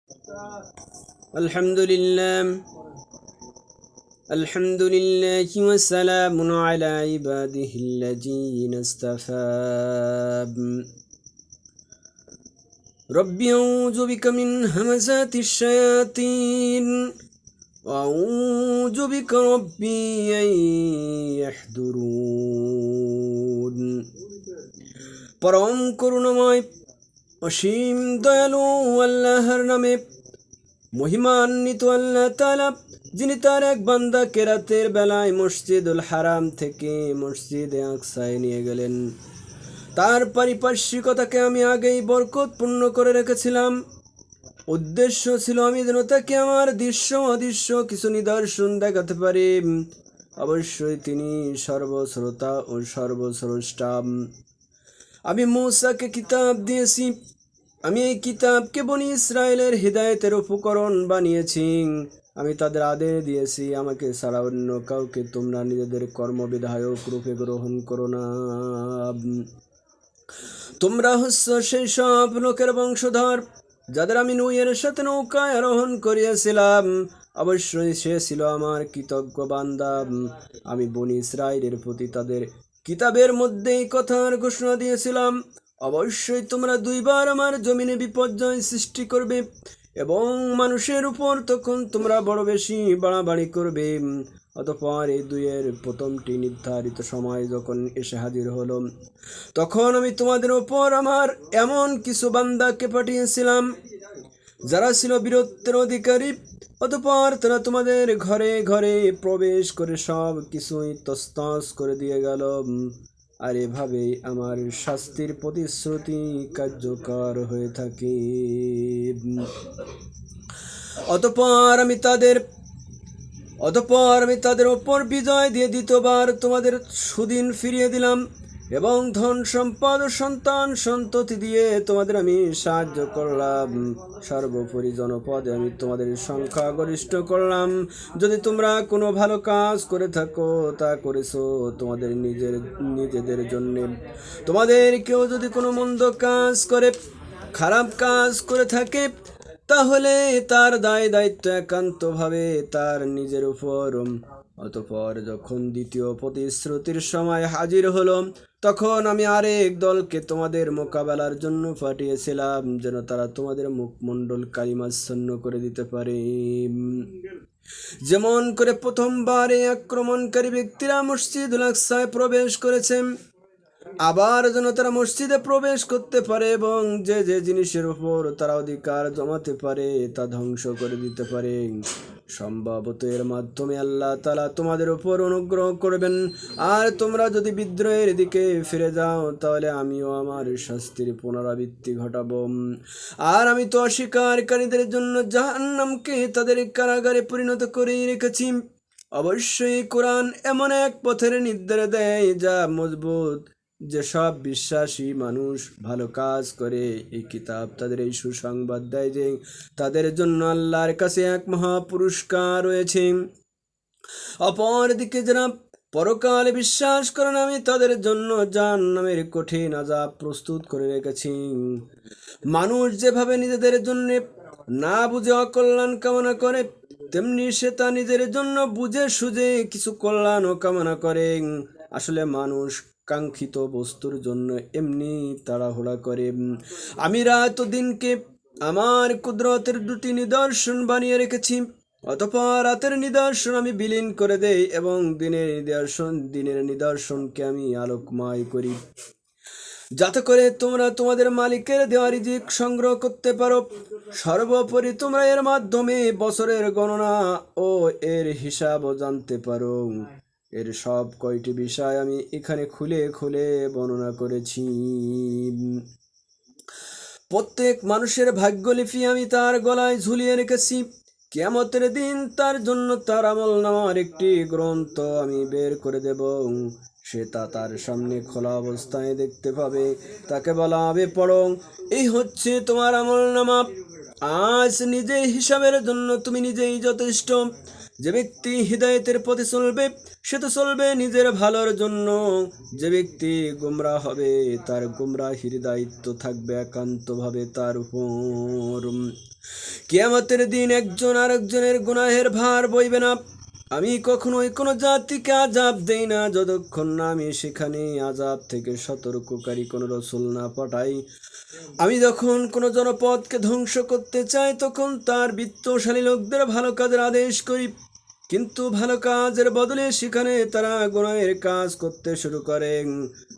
الحمد لله الحمد لله والسلام على عباده الذين اصطفى ربي أعوذ بك من همزات الشياطين وأعوذ بك ربي أن يحضرون পরম করুণাময় অসীম দয়ালু আল্লাহর নামে মহিমান্বিত আল্লাহ তাআলা, যিনি তার এক বান্দাকে রাতের বেলায় মসজিদুল হারাম থেকে মসজিদে আকসায় নিয়ে গেলেন। তার পারিপার্শ্বিকতাকে আমি আগেই বরকতপূর্ণ করে রেখেছিলাম। উদ্দেশ্য ছিল আমি যেন তাকে আমার দৃশ্য অদৃশ্য কিছু নিদর্শন দেখাতে পারি। অবশ্যই তিনি সর্বশ্রোতা ও সর্বস্রষ্টা। আমি মূসাকে কিতাব দিয়েছি। আমি এই কিতাবকে বনি ইসরায়েলের হিদায়েতের উপকরণ বানিয়েছি। আমি তাদের আদেশ দিয়েছি, আমাকে ছাড়া অন্য কাউকে তোমরা নিজেদের কর্মবিধায়ক রূপে গ্রহণ করো না। তোমরা হচ্ছ সেই সব লোকের বংশধর যাদের আমি নূহের সাথে নৌকায় আরোহণ করিয়েছিলাম। অবশ্যই সে ছিল আমার কৃতজ্ঞ বান্দা। আমি বনি ইসরায়েলের প্রতি তাদের কিতাবের মধ্যে এই কথার ঘোষণা দিয়েছিলাম, অবশ্যই তোমরা দুইবার আমার জমিনে বিপর্যয় সৃষ্টি করবে এবং মানুষের উপর তখন তোমরা বড় বেশি বাড়াবাড়ি করবে। অতঃপর এই দুইয়ের প্রথমটি নির্ধারিত সময় যখন এসে হাজির হলো, তখন আমি তোমাদের ওপর আমার এমন কিছু বান্দাকে পাঠিয়েছিলাম যারা ছিল বীরত্বের অধিকারী। অতঃপর তারা তোমাদের ঘরে ঘরে প্রবেশ করে সব কিছুই তছনছ করে দিয়ে গেল। আর এভাবেই আমার শাস্তির প্রতিশ্রুতি কার্যকর হয়ে থাকে। অতঃপর আমি তাদের ওপর বিজয় দিয়ে দ্বিতীয়বার তোমাদের সুদিন ফিরিয়ে দিলাম এবং ধন সম্পদ ও সন্তান সন্ততি দিয়ে তোমাদের আমি সাহায্য করলাম। সর্বোপরি জনপদে আমি তোমাদের সংখ্যা গরিষ্ঠ করলাম। যদি তোমরা কোনো ভালো কাজ করে থাকো, তা করেছো তোমাদের নিজেদের জন্যে। তোমাদের কেউ যদি কোনো মন্দ কাজ করে, খারাপ কাজ করে থাকে, তাহলে তার দায় দায়িত্ব একান্তভাবে তার নিজের উপর। অতঃপর যখন দ্বিতীয় প্রতিশ্রুতির সময় হাজির হলো, তখন আমি আরেক দলকে তোমাদের মোকাবেলার জন্য পাঠিয়েছিলাম, যেন তারা তোমাদের মুখমণ্ডল কালিমাচ্ছন্ন করে দিতে পারে। যেমন করে প্রথমবার এই আক্রমণকারী ব্যক্তিরা মসজিদুল আকসায় প্রবেশ করেছে, আবার যেন তারা মসজিদে প্রবেশ করতে পারে এবং যে যে জিনিসের উপর তারা অধিকার জমাতে পারে তা ধ্বংস করে দিতে পারে। সম্ভবত এর মাধ্যমে আল্লাহ তাআলা তোমাদের উপর অনুগ্রহ করবেন। আর তোমরা যদি বিদ্রোহের দিকে ফিরে যাও, তাহলে আমিও আমার শাস্তির পুনরাবৃত্তি ঘটাবো। আর আমি তো অস্বীকারীদের জন্য জাহান্নামকে তাদের কারাগারে পরিণত করেই রেখেছি। অবশ্যই কোরআন এমন এক পথের নির্দেশ দেয় যা মজবুত। যেসব বিশ্বাসী মানুষ ভালো কাজ করে, এই কিতাব তাদের এই সুসংবাদ দেয় যে তাদের জন্য আল্লাহর কাছে এক মহা পুরস্কার রয়েছে। অপরদিকে যারা পরকালে বিশ্বাস করেন, আমি তাদের জন্য জাহান্নামের কঠিন আযাব প্রস্তুত করে রেখেছি। মানুষ যেভাবে নিজেদের জন্য না বুঝে অকল্যাণ কামনা করে, তেমনি সে তা নিজের জন্য বুঝে সুঝে কিছু কল্যাণও কামনা করে। আসলে মানুষ কাঙ্ক্ষিত বস্তুর জন্য এমনি তাড়াহুড়া করে। আমি রাত ও দিনকে আমার কুদরতের দুটি নিদর্শন বানিয়ে রেখেছি। অতঃপর রাতের নিদর্শন আমি বিলীন করে দেই এবং দিনের নিদর্শনকে আমি আলোকময় করি, যাতে করে তোমরা তোমাদের মালিকের দেওয়া রিজিক সংগ্রহ করতে পারো। সর্বোপরি তোমরা এর মাধ্যমে বছরের গণনা ও এর হিসাবও জানতে পারো। এর সব কয়টি বিষয় আমি এখানে খুলে খুলে বর্ণনা করেছি। প্রত্যেক মানুষের ভাগ্যলিপি আমি তার গলায় ঝুলিয়ে রেখেছি। কিয়ামতের দিন তার জন্য তার আমলনামার একটি গ্রন্থ আমি বের করে দেব। সে তা তার সামনে খোলা অবস্থায় দেখতে পাবে। তাকে বলা হবে, পড়ো, এই হচ্ছে তোমার আমলনামা। আজ নিজের হিসাবের জন্য তুমি নিজেই যথেষ্ট। যে ব্যক্তি হিদায়াতের পথে চলবে সে তো চলবে নিজের ভালোর জন্য, যে ব্যক্তি গোমরাহ হবে তার গোমরাহির দায়িত্ব থাকবে একান্তভাবে তার উপর। কিয়ামতের দিন একজন আরেকজনের গুনাহের ভার বইবে না। আমি কখনোই কোনো জাতিকে আযাব দেই না যতক্ষণ না আমি সেখানে আযাব থেকে সতর্ককারী কোনো রসুল না পাঠাই। আমি যখন কোনো জনপদকে ধ্বংস করতে চাই তখন তার বিত্তশালী লোকদের ভালো কাজের আদেশ করি, কিন্তু ভালো কাজের বদলে সেখানে তারা গুনাহের কাজ করতে শুরু করে,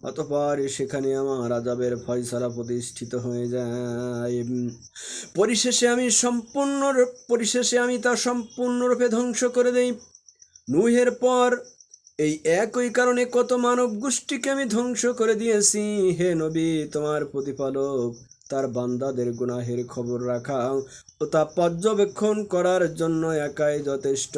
অতঃপর সেখানে আমার আযাবের ফয়সালা প্রতিষ্ঠিত হয়ে যায়। পরিশেষে আমি তা সম্পূর্ণরূপে ধ্বংস করে দেই। নূহের পর এই একই কারণে কত মানব গোষ্ঠীকে আমি ধ্বংস করে দিয়েছি। হে নবী, তোমার প্রতিপালক তার বান্দাদের গুনাহের খবর রাখা ও তা পর্যবেক্ষণ করার জন্য একাই যথেষ্ট।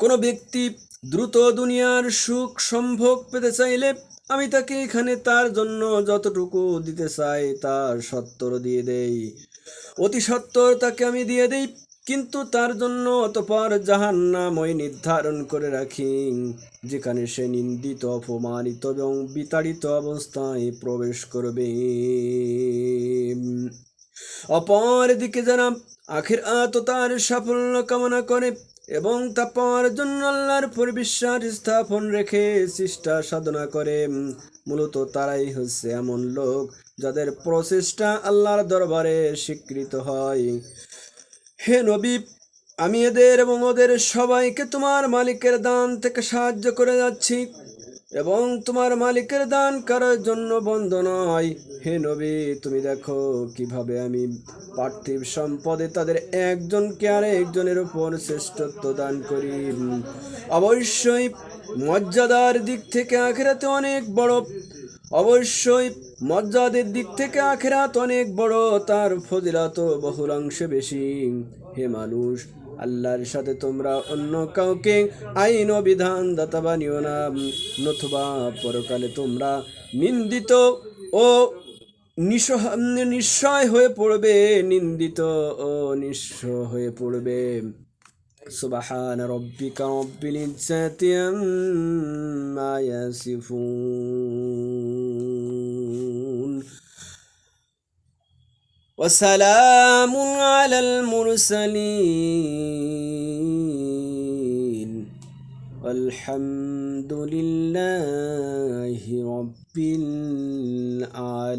কোনো ব্যক্তি দ্রুত দুনিয়ার সুখ সম্ভোগ পেতে চাইলে আমি তাকে এখানে তার জন্য যতটুকু দিতে চাই তার 70 দিয়ে দেই, অতি সত্বর তাকে আমি দিয়ে দেই, কিন্তু তার জন্য অতঃপর জাহান্নামই নির্ধারণ করে রাখি, যেখানে সে নিন্দিত, অপমানিত এবং বিতাড়িত অবস্থায় প্রবেশ করবে। অপরদিকে যারা আখিরাত ও তার সাফল্য কামনা করে এবং তা পাওয়ার জন্য আল্লাহর উপর বিশ্বাস স্থাপন রেখে চেষ্টা সাধনা করে, মূলত তারাই হচ্ছে এমন লোক যাদের প্রচেষ্টা আল্লাহর দরবারে স্বীকৃত হয়। হে নবী, আমি এদের এবং ওদের সবাইকে তোমার মালিকের দান থেকে সাহায্য করে যাচ্ছি এবং তোমার মালিকের দান করার জন্য বন্ধ নয়। হে নবী, তুমি দেখো কিভাবে আমি পার্থিব সম্পদে তাদের একজনকে আর একজনের উপর শ্রেষ্ঠত্ব দান করি। অবশ্যই মর্যাদার দিক থেকে আখিরাতে অনেক বড়, অবশ্যই মর্যাদার দিক থেকে আখিরাত অনেক বড়, তার ফজিলত বহুলাংশে বেশি। হে মানুষ, আল্লাহর সাথে তোমরা অন্য কাউকে আইন ও বিধান দাতা বানিও না, নতুবা পরকালে তোমরা নিন্দিত ও নিঃস্ব হয়ে পড়বে, নিন্দিত ও নিঃস্ব হয়ে পড়বে। সুবহান রাব্বিকা রাব্বিল ইজ্জাতি আম্মা ইয়াসিফুন ওয়া সালামুন আলাল মুরসালিন والحمد لله رب العالمين।